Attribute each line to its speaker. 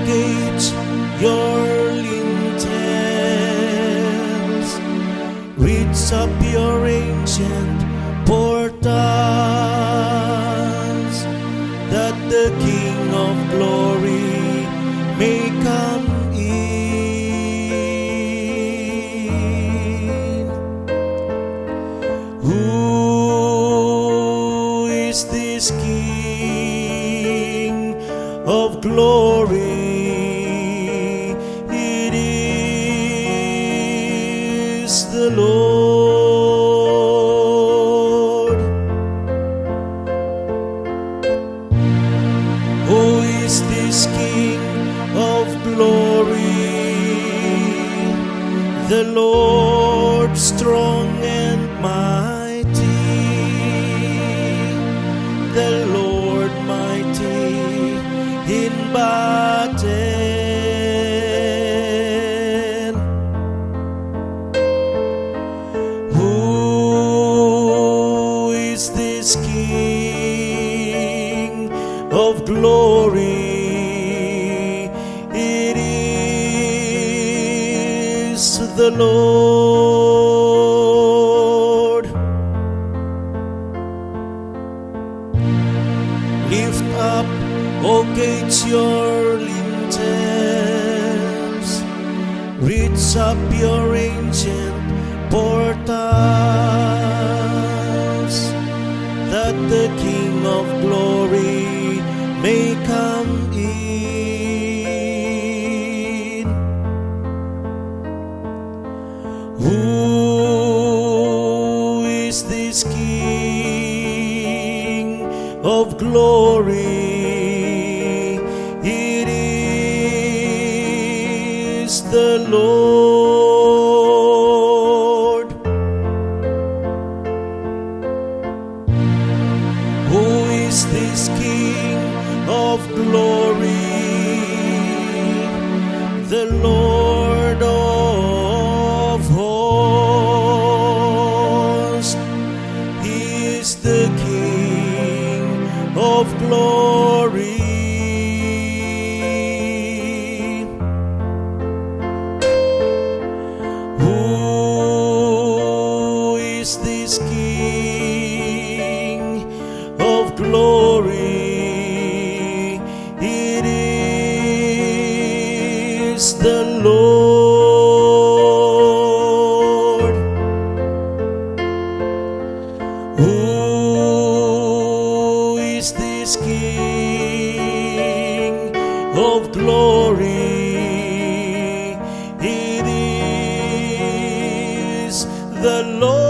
Speaker 1: gates, your lintels, reach up your ancient portals, that the King of glory may come in. Who is this King of glory? It is the Lord. Who is this King of glory? The Lord strong and mighty, the Lord mighty in battle. Who is this King of glory? It is the Lord. Lift up, O gates, your lintels, reach up your ancient portals, that the King of glory may come in. Who is this King of glory? It is the Lord. Who is this King of glory? The Lord of hosts. He is the King of glory. Who is this King of glory? It is the Lord. Who is this King of glory? It is the Lord.